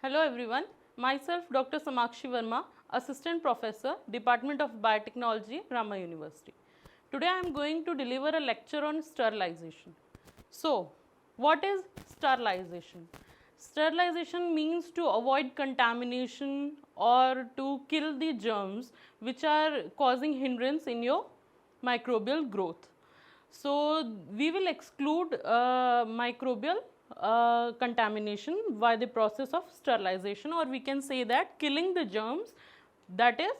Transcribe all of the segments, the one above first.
Hello everyone, myself Dr. Samakshi Verma, Assistant Professor, Department of Biotechnology, Rama University. Today I am going to deliver a lecture on sterilization. So, what is sterilization? Sterilization means to avoid contamination or to kill the germs which are causing hindrance in your microbial growth. So, we will exclude microbial contamination by the process of sterilization, or we can say that killing the germs, that is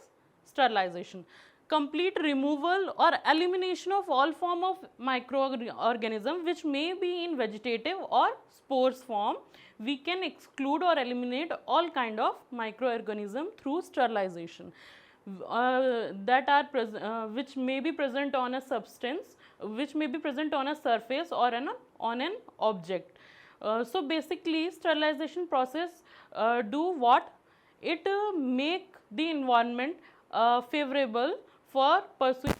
sterilization. Complete removal or elimination of all form of microorganism which may be in vegetative or spores form. We can exclude or eliminate all kind of microorganism through sterilization. That are which may be present on a substance, which may be present on a surface or on an object. So basically sterilization process do what? It make the environment favorable for pursuing,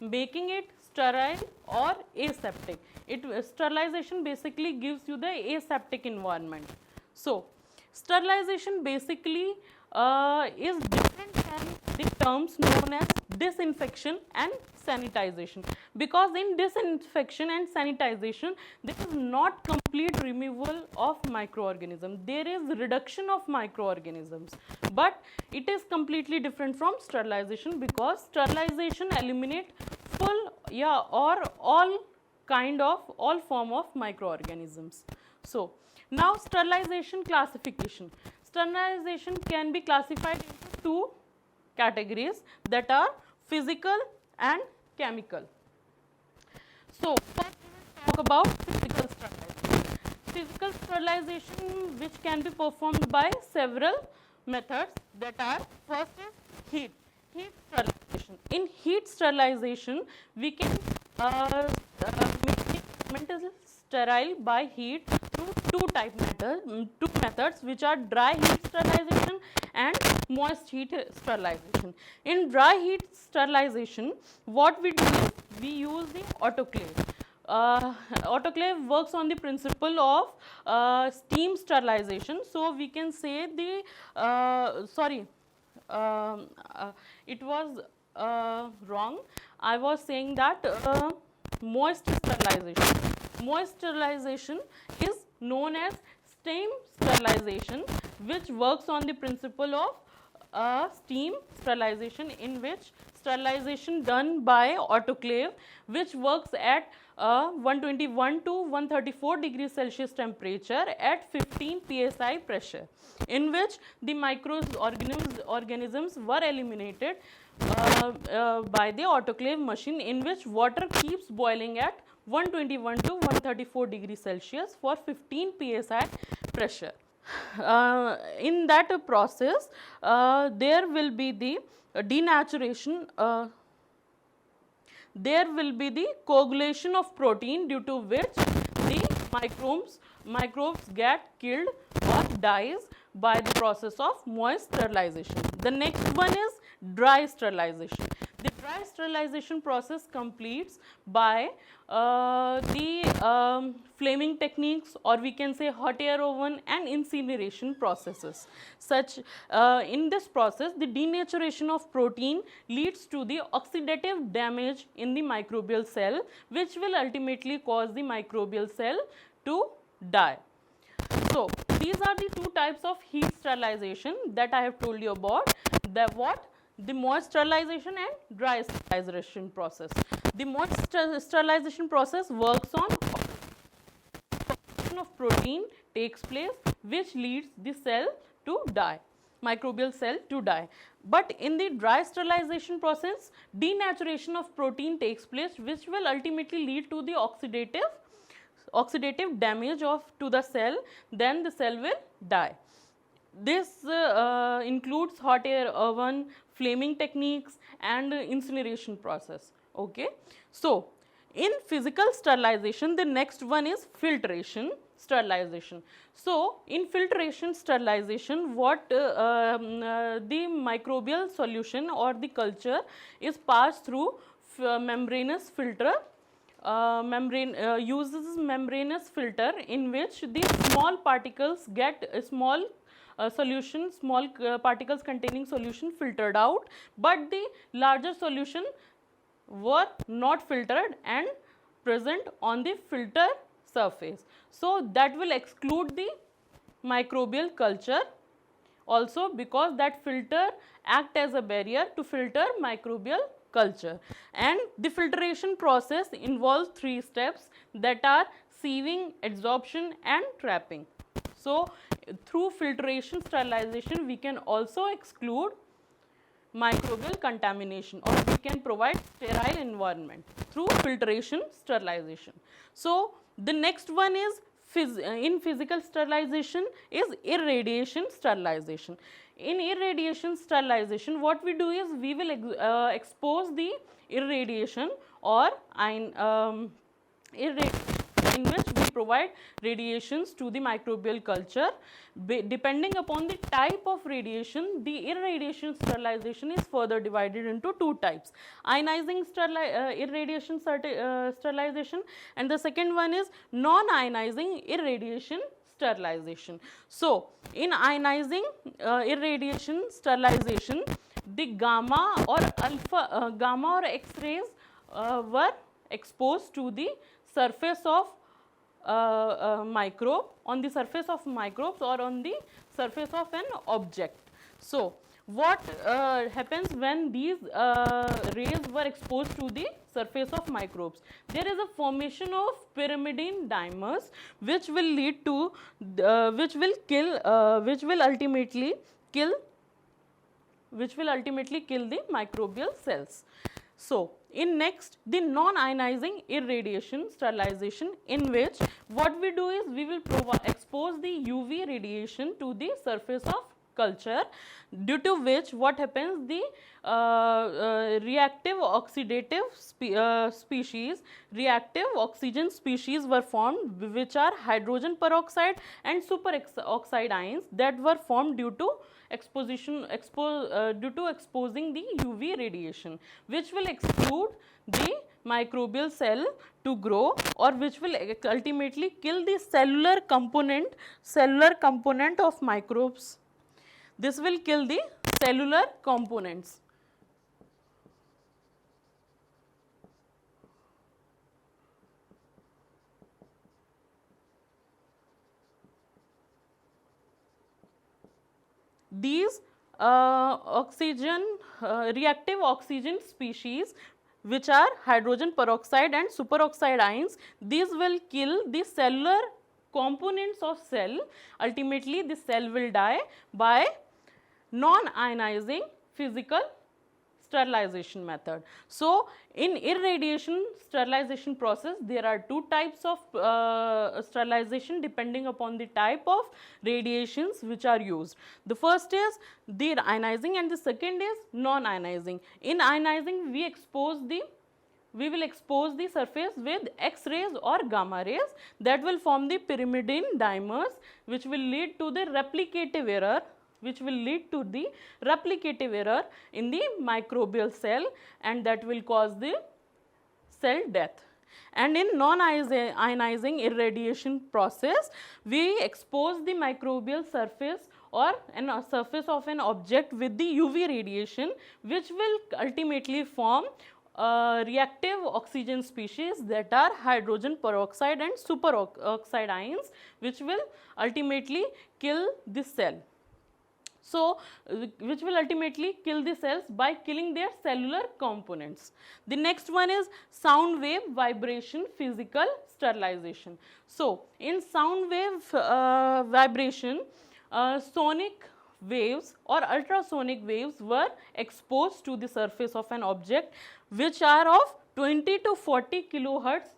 making it sterile or aseptic. Sterilization basically gives you the aseptic environment. So sterilization basically is different from the terms known as disinfection and sanitization, because in disinfection and sanitization there is not complete removal of microorganisms, there is reduction of microorganisms, but it is completely different from sterilization, because sterilization eliminate full or all form of microorganisms. So now sterilization classification. Sterilization can be classified into two categories, that are physical and chemical. So first we will talk about physical sterilization. Physical sterilization which can be performed by several methods, that are, first is heat sterilization. In heat sterilization we can make the element sterile by heat through two methods which are dry heat sterilization and moist heat sterilization. In dry heat sterilization, what we do is we use the autoclave. Autoclave works on the principle of steam sterilization. So we can say the it was wrong. I was saying that moist sterilization. Moist sterilization is known as steam sterilization, which works on the principle of steam sterilization, in which sterilization done by autoclave, which works at 121 to 134 degrees Celsius temperature at 15 psi pressure, in which the microorganisms were eliminated by the autoclave machine, in which water keeps boiling at 121 to 134 degrees Celsius for 15 psi pressure. In that process, there will be the denaturation, there will be the coagulation of protein, due to which the microbes get killed or dies by the process of moist sterilization. The next one is dry sterilization. The dry sterilization process completes by the flaming techniques, or we can say hot air oven and incineration processes. In this process, the denaturation of protein leads to the oxidative damage in the microbial cell, which will ultimately cause the microbial cell to die. So these are the two types of heat sterilization that I have told you about. The moist sterilization and dry sterilization process. The moist sterilization process works on of protein takes place, which leads the cell to die, microbial cell to die. But in the dry sterilization process, denaturation of protein takes place, which will ultimately lead to the oxidative damage to the cell, then the cell will die. This includes hot air oven, flaming techniques and incineration process. Okay. So in physical sterilization, the next one is filtration sterilization. So in filtration sterilization, what the microbial solution or the culture is passed through membranous filter. Uses membranous filter, in which the small particles get small solution, small particles containing solution filtered out, but the larger solution were not filtered and present on the filter surface. So that will exclude the microbial culture also, because that filter act as a barrier to filter microbial culture. And the filtration process involves 3 steps, that are sieving, adsorption and trapping. So through filtration sterilization we can also exclude microbial contamination, or we can provide sterile environment through filtration sterilization. So the next one is in physical sterilization is irradiation sterilization. In irradiation sterilization, what we do is we will expose the irradiation or in which we provide radiations to the microbial culture. Depending upon the type of radiation, the irradiation sterilization is further divided into 2 types: ionizing irradiation sterilization, and the second one is non-ionizing irradiation sterilization. So in ionizing irradiation sterilization, the gamma or X-rays were exposed to the surface of microbe, on the surface of microbes or on the surface of an object. So what happens when these rays were exposed to the surface of microbes? There is a formation of pyrimidine dimers which will lead to which will ultimately kill the microbial cells. So in next, the non-ionizing irradiation sterilization, in which what we do is we will expose the UV radiation to the surface of culture, due to which what happens, the reactive oxidative reactive oxygen species were formed, which are hydrogen peroxide and superoxide ions that were formed due to exposing the UV radiation, which will exclude the microbial cell to grow, or which will ultimately kill the cellular component of microbes. This will kill the cellular components. These reactive oxygen species, which are hydrogen peroxide and superoxide ions, these will kill the cellular components of cell. Ultimately the cell will die by non-ionizing physical sterilization method. So in irradiation sterilization process, there are 2 types of sterilization depending upon the type of radiations which are used. The first is the ionizing and the second is non-ionizing. In ionizing, we will expose the surface with X-rays or gamma rays that will form the pyrimidine dimers, which will lead to the replicative error in the microbial cell, and that will cause the cell death. And in non-ionizing irradiation process, we expose the microbial surface or a surface of an object with the UV radiation, which will ultimately form reactive oxygen species that are hydrogen peroxide and superoxide ions, which will ultimately kill the cell. So which will ultimately kill the cells by killing their cellular components. The next one is sound wave vibration physical sterilization. So in sound wave vibration, sonic waves or ultrasonic waves were exposed to the surface of an object, which are of 20 to 40 kilohertz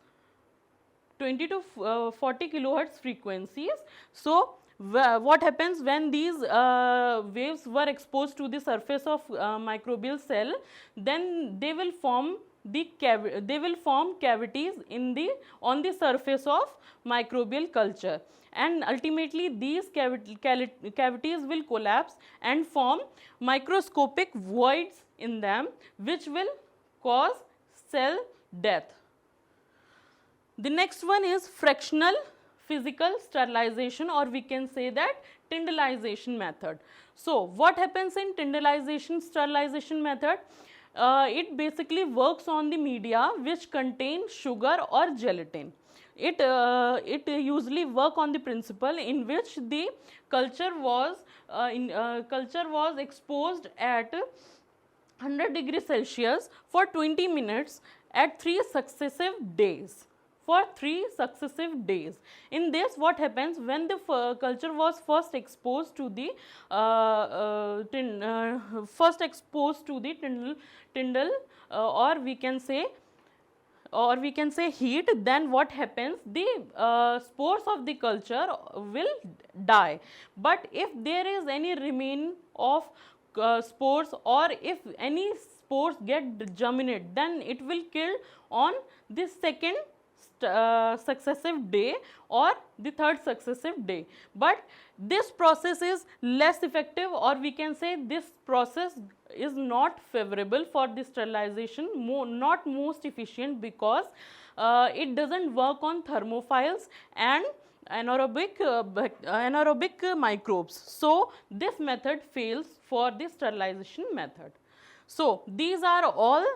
frequencies. So what happens when these waves were exposed to the surface of microbial cell, then they will form cavities on the surface of microbial culture, and ultimately these cavities will collapse and form microscopic voids in them, which will cause cell death. The next one is fractional physical sterilization, or we can say that tyndallization method. So what happens in tyndallization sterilization method? It basically works on the media which contain sugar or gelatin. It usually work on the principle in which the culture was exposed at 100 degrees Celsius for 20 minutes at 3 successive days. For 3 successive days. In this, what happens when the culture was first exposed to the tyndall, or we can say heat, then what happens, the spores of the culture will die. But if there is any remain of spores, or if any spores get germinate, then it will kill on the second successive day or the third successive day. But this process is less effective, or we can say this process is not favorable for the sterilization, not most efficient, because it doesn't work on thermophiles and anaerobic microbes. So this method fails for the sterilization method. So these are all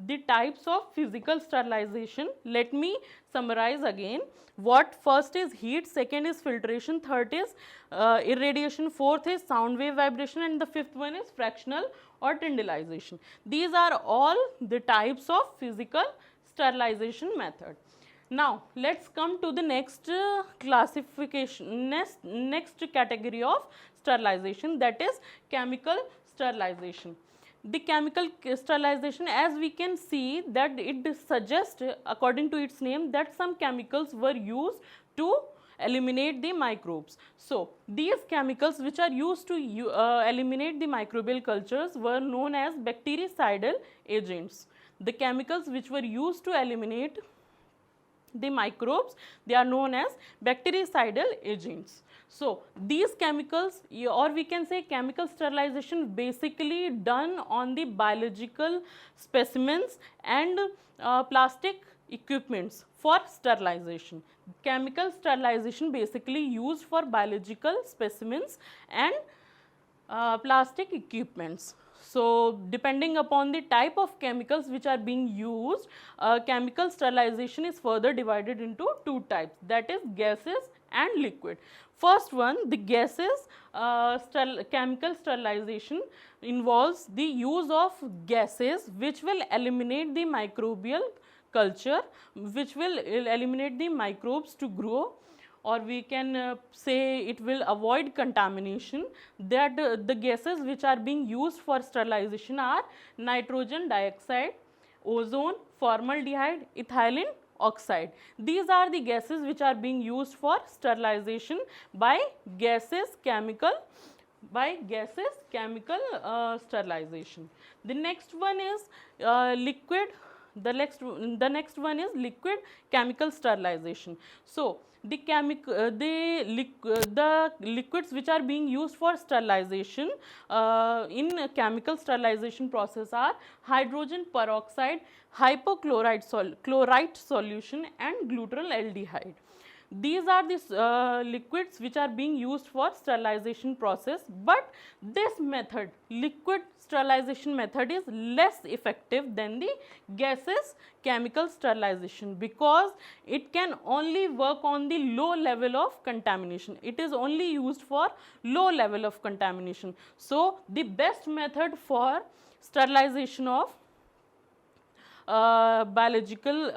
the types of physical sterilization. Let me summarize again. What first is heat, second is filtration, third is irradiation, fourth is sound wave vibration, and the fifth one is fractional or tyndallization. These are all the types of physical sterilization method. Now let's come to the next classification, next category of sterilization, that is chemical sterilization. The chemical sterilization, as we can see that it suggests, according to its name, that some chemicals were used to eliminate the microbes. So these chemicals which are used to eliminate the microbial cultures were known as bactericidal agents. The chemicals which were used to eliminate the microbes, they are known as bactericidal agents. So these chemicals, or we can say chemical sterilization, basically done on the biological specimens and plastic equipments for sterilization. Chemical sterilization basically used for biological specimens and plastic equipments. So depending upon the type of chemicals which are being used, chemical sterilization is further divided into two types, that is gases and liquid. First one, the gases chemical sterilization involves the use of gases which will eliminate the microbial culture, which will eliminate the microbes to grow, or we can say it will avoid contamination. That the gases which are being used for sterilization are nitrogen dioxide, ozone, formaldehyde, ethylene oxide. These are the gases which are being used for sterilization by gases chemical sterilization. The next one is liquid. The next one is liquid chemical sterilization. So the liquids which are being used for sterilization in chemical sterilization process are hydrogen peroxide, chloride solution, and glutaraldehyde. These are the liquids which are being used for sterilization process, but this method, liquid sterilization method, is less effective than the gases chemical sterilization, because it can only work on the low level of contamination. It is only used for low level of contamination. So the best method for sterilization of biological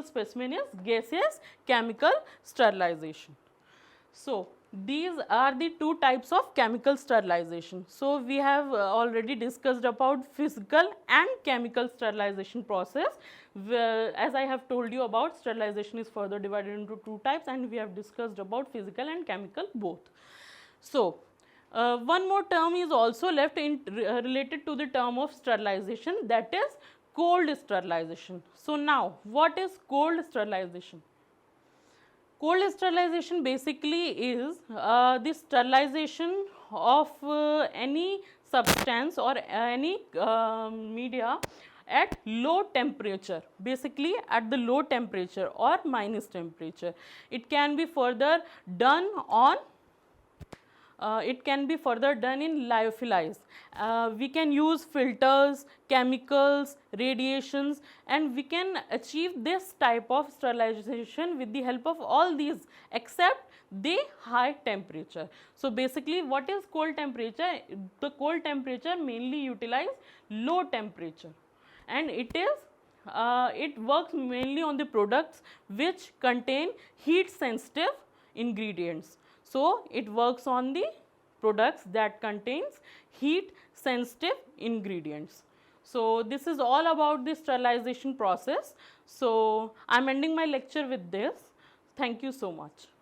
specimen is gaseous chemical sterilization. So these are the two types of chemical sterilization. So we have already discussed about physical and chemical sterilization process. As I have told you about, sterilization is further divided into two types, and we have discussed about physical and chemical both. So one more term is also left related to the term of sterilization, that is cold sterilization. So now what is cold sterilization? Cold sterilization basically is the sterilization of any substance or any media at low temperature, basically at the low temperature or minus temperature. It can be further done on in lyophilize. We can use filters, chemicals, radiations, and we can achieve this type of sterilization with the help of all these except the high temperature. So basically what is cold temperature? The cold temperature mainly utilize low temperature, and it works mainly on the products which contain heat sensitive ingredients. So it works on the products that contains heat sensitive ingredients. So this is all about the sterilization process. So I am ending my lecture with this. Thank you so much.